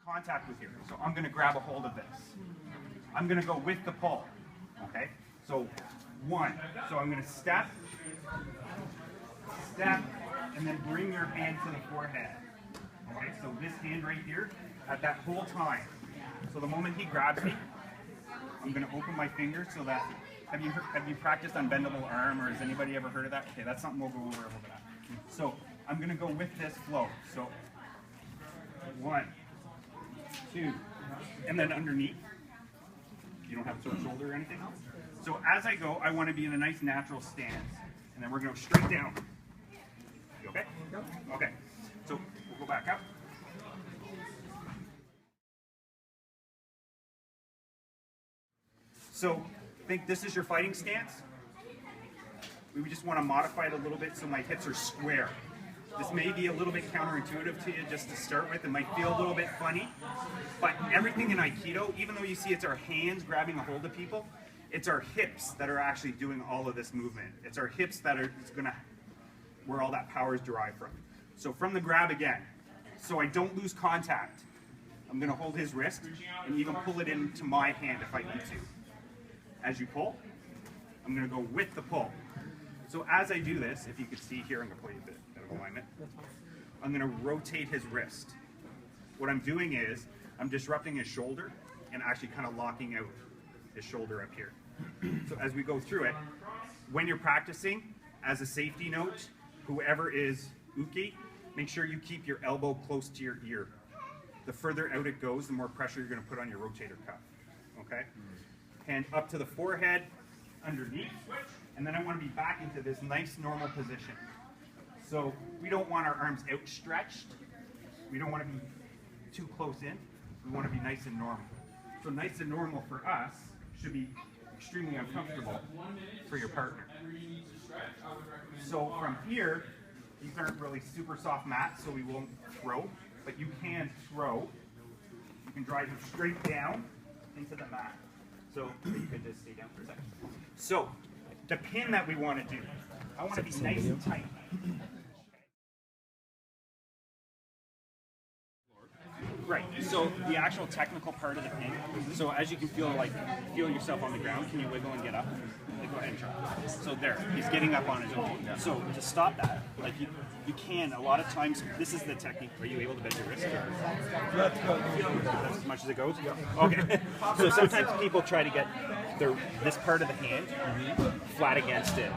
contact with here. So I'm going to grab a hold of this. I'm going to go with the pull. Okay? So one. So I'm going to step, and then bring your hand to the forehead. Okay? So this hand right here at that whole time. So the moment he grabs me, I'm going to open my fingers so that, have you practiced unbendable arm, or has anybody ever heard of that? Okay, that's something we'll go over a little bit at. So I'm going to go with this flow. So 1, 2, and then underneath. You don't have to shoulder or anything else. So as I go, I want to be in a nice natural stance. And then we're going to go straight down. You okay? Okay. So we'll go back up. So think this is your fighting stance. We just want to modify it a little bit so my hips are square. This may be a little bit counterintuitive to you just to start with. It might feel a little bit funny, but everything in Aikido, even though you see it's our hands grabbing a hold of people, it's our hips that are actually doing all of this movement. It's our hips that are where all that power is derived from. So from the grab again, so I don't lose contact, I'm going to hold his wrist and even pull it into my hand if I need to. As you pull, I'm going to go with the pull. So as I do this, if you can see here, I'm going to pull you a bit out of alignment. I'm going to rotate his wrist. What I'm doing is, I'm disrupting his shoulder and actually kind of locking out his shoulder up here. So as we go through it, when you're practicing, as a safety note, whoever is uke, make sure you keep your elbow close to your ear. The further out it goes, the more pressure you're going to put on your rotator cuff. Okay? Hand up to the forehead, underneath, and then I want to be back into this nice normal position. So we don't want our arms outstretched. We don't want to be too close in. We want to be nice and normal. So nice and normal for us should be extremely uncomfortable for your partner. So from here, these aren't really super soft mats, so we won't throw, but you can throw. You can drive them straight down into the mat. So you could just stay down for a second. So the pin that we want to do, I want to be nice and tight. Right, so the actual technical part of the pin, so as you can feel yourself on the ground, can you wiggle and get up? Like, go ahead and try. So there, he's getting up on his own. So to stop that, like you can, a lot of times, this is the technique. Are you able to bend your wrist? Let's go. That's as much as it goes? Okay. So sometimes people try to get this part of the hand flat against it.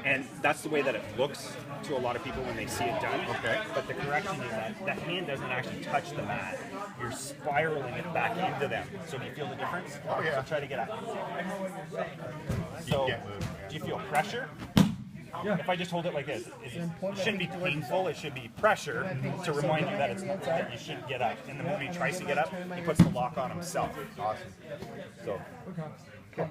And that's the way that it looks to a lot of people when they see it done. Okay. But the correction is that the hand doesn't actually touch the mat. You're spiraling it back into them. So do you feel the difference? Oh yeah. So try to get up. So do you feel pressure? Yeah. If I just hold it like this, it shouldn't be painful. It should be pressure to remind you that you shouldn't get up. And the moment he tries to get up, he puts the lock on himself. Awesome. So. Okay.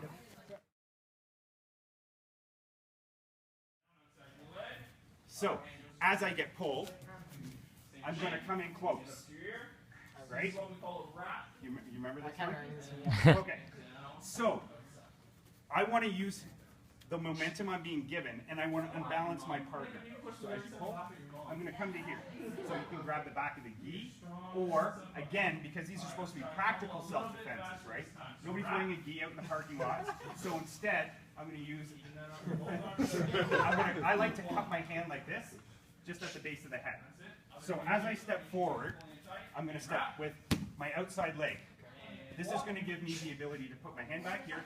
So, as I get pulled, I'm going to come in close, right? You remember this one? Okay. So, I want to use the momentum I'm being given, and I want to unbalance my partner. So as you pull, I'm going to come to here. So you can grab the back of the gi, or, again, because these are supposed to be practical self-defenses, right? Nobody's wearing a gi out in the parking lot. So instead, I'm going to use, I like to cup my hand like this, just at the base of the head. So as I step forward, I'm going to step with my outside leg. This is going to give me the ability to put my hand back here,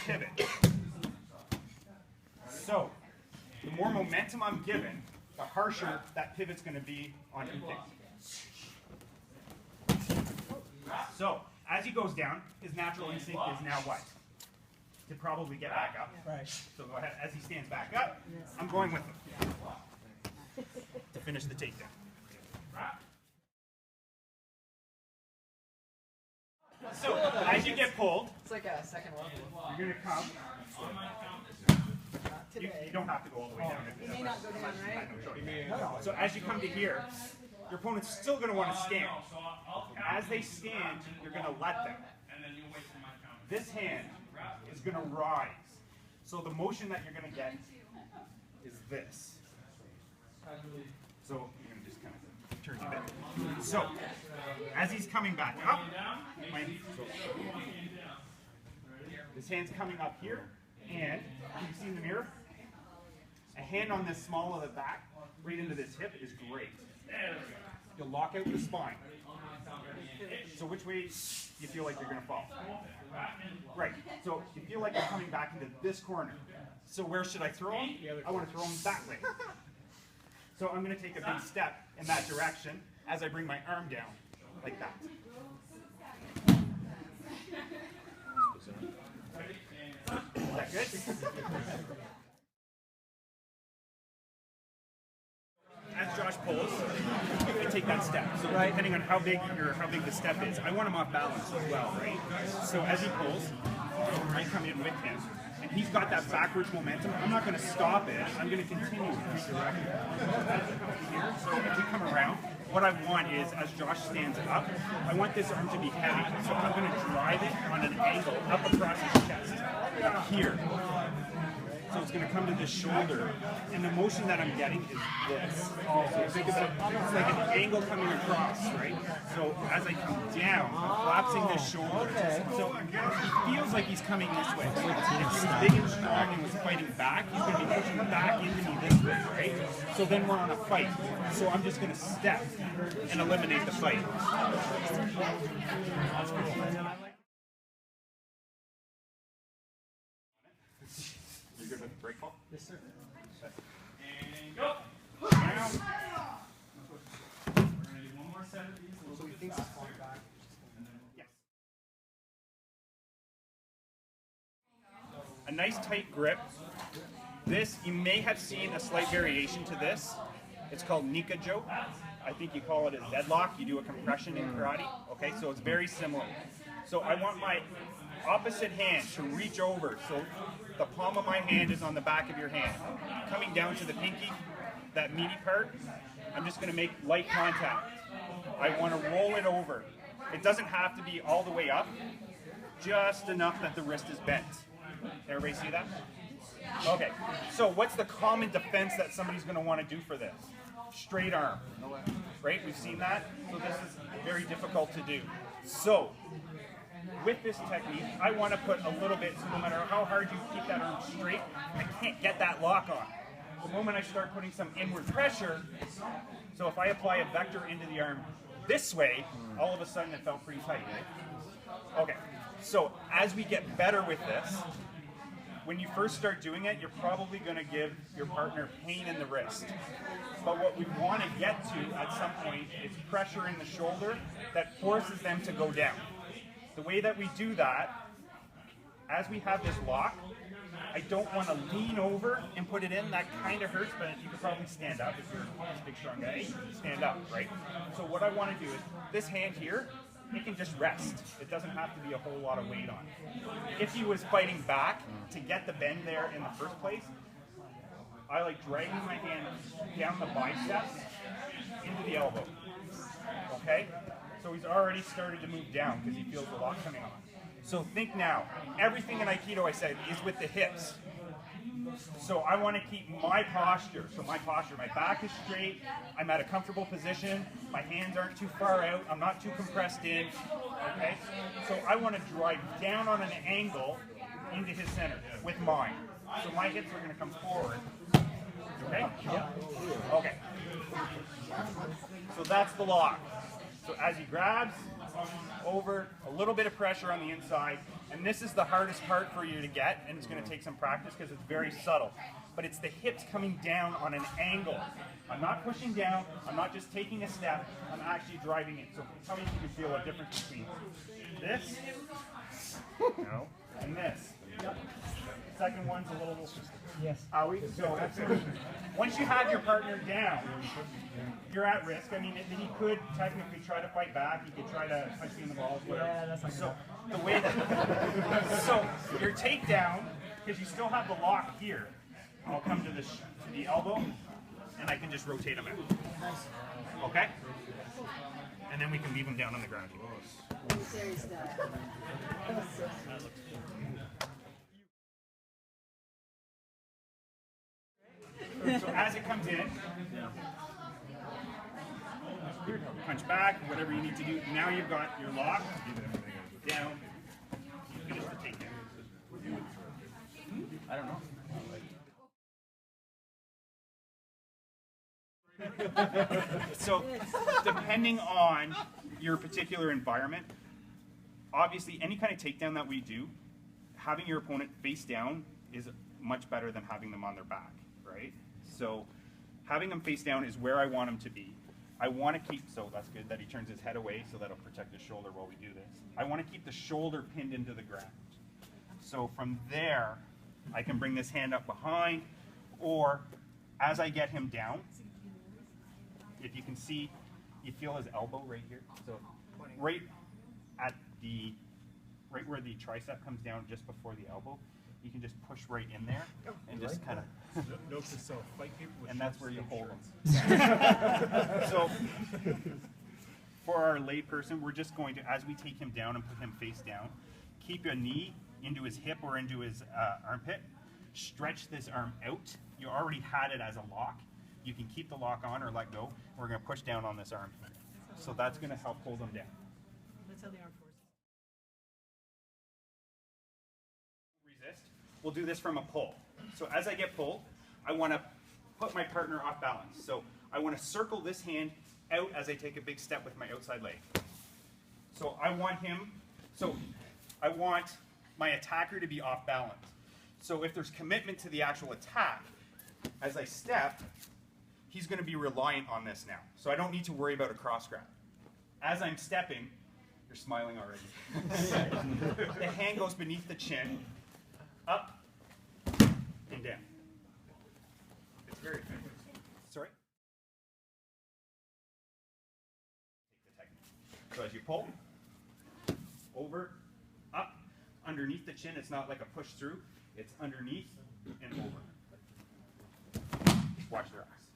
pivot. So, the more momentum I'm given, the harsher that pivot's going to be on uke. So, as he goes down, his natural instinct is now what? To probably get back up. Right. So go ahead. As he stands back up, I'm going with him to finish the takedown. So, as you get pulled, it's like a second level. You're going to come. You don't have to go all the way down. You may not go down, right? So as you come to here, your opponent's still going to want to stand. As they stand, you're going to let them. This hand is going to rise. So the motion that you're going to get is this. So you're going to just kind of turn you a bit. So, as he's coming back up, his hand's coming up here, and you see in the mirror, a hand on this small of the back, right into this hip is great. You'll lock out the spine. So which way do you feel like you're going to fall? Right. So you feel like you're coming back into this corner. So where should I throw him? I want to throw him that way. So I'm going to take a big step in that direction as I bring my arm down, like that. Is that good? As Josh pulls, I take that step. So depending on how big the step is, I want him off balance as well, right? So as he pulls, I come in with him, and he's got that backwards momentum. I'm not going to stop it. I'm going to continue to redirect it. So as we come around, what I want is, as Josh stands up, I want this arm to be heavy. So I'm going to drive it on an angle up across his chest, up here. So it's going to come to this shoulder, and the motion that I'm getting is this. So think of it, it's like an angle coming across, right? So as I come down, I'm collapsing this shoulder. So he feels like he's coming this way. So if he was big and strong and was fighting back, he's going to be pushing back into me this way, right? So then we're on a fight. So I'm just going to step and eliminate the fight. You good with the break ball? Yes, sir. And go. Down. We're going to do one more set of these. So he thinks he's falling back. Yes. A nice tight grip. This, you may have seen a slight variation to this. It's called Nikajo. I think you call it a deadlock. You do a compression in karate. Okay, so it's very similar. So I want my opposite hand to reach over. So the palm of my hand is on the back of your hand. Coming down to the pinky, that meaty part, I'm just going to make light contact. I want to roll it over. It doesn't have to be all the way up, just enough that the wrist is bent. Everybody see that? Okay, so what's the common defense that somebody's going to want to do for this? Straight arm, right? We've seen that. So this is very difficult to do. So with this technique, I want to put a little bit, so no matter how hard you keep that arm straight, I can't get that lock on. The moment I start putting some inward pressure, so if I apply a vector into the arm this way, all of a sudden it felt pretty tight, right? Okay, so as we get better with this, when you first start doing it, you're probably going to give your partner pain in the wrist. But what we want to get to at some point is pressure in the shoulder that forces them to go down. The way that we do that, as we have this lock, I don't want to lean over and put it in. That kind of hurts, but you could probably stand up if you're a big, strong guy. Stand up, right? So what I want to do is, this hand here, it can just rest. It doesn't have to be a whole lot of weight on it. If he was fighting back to get the bend there in the first place, I like dragging my hand down the biceps into the elbow. Okay? So he's already started to move down because he feels the lock coming on. So think now, everything in Aikido I said is with the hips. So I want to keep my posture. So my back is straight, I'm at a comfortable position, my hands aren't too far out, I'm not too compressed in, okay? So I want to drive down on an angle into his center with mine. So my hips are going to come forward, okay? Yeah. Okay. So that's the lock. So as he grabs, over, a little bit of pressure on the inside, and this is the hardest part for you to get, and it's going to take some practice because it's very subtle. But it's the hips coming down on an angle. I'm not pushing down, I'm not just taking a step, I'm actually driving it. So tell me if you can feel a difference between this, no, and this. Second one's a little... Yes. So once you have your partner down, you're at risk. I mean, he could technically try to fight back. He could try to punch you in the balls. Whatever. Yeah, that's not so the way that so your takedown, because you still have the lock here. I'll come to the elbow, and I can just rotate him out. Okay. And then we can leave him down on the ground. So as it comes in, punch back, whatever you need to do. Now you've got your lock down. You finish the takedown. I don't know. So, depending on your particular environment, obviously any kind of takedown that we do, having your opponent face down is much better than having them on their back, right? So, having them face down is where I want them to be. I want to keep, so that's good that he turns his head away so that'll protect his shoulder while we do this. I want to keep the shoulder pinned into the ground. So from there, I can bring this hand up behind, or as I get him down, if you can see, you feel his elbow right here. So right where the tricep comes down just before the elbow, you can just push right in there and just kind of. Note to self: fight people with and that's where you hold shirts. them. So for our lay person, we're just going to, as we take him down and put him face down, keep your knee into his hip or into his armpit. Stretch this arm out. You already had it as a lock. You can keep the lock on or let go. We're going to push down on this arm. So that's going to help hold them down. That's how the armed forces. Resist. We'll do this from a pull. So as I get pulled, I want to put my partner off balance. So I want to circle this hand out as I take a big step with my outside leg. So I want my attacker to be off balance. So if there's commitment to the actual attack, as I step, he's going to be reliant on this now. So I don't need to worry about a cross grab. As I'm stepping, you're smiling already. The hand goes beneath the chin, up and down. It's very effective. Sorry? Take the technique. So as you pull, over, up, underneath the chin, it's not like a push through, it's underneath and over. Watch their eyes.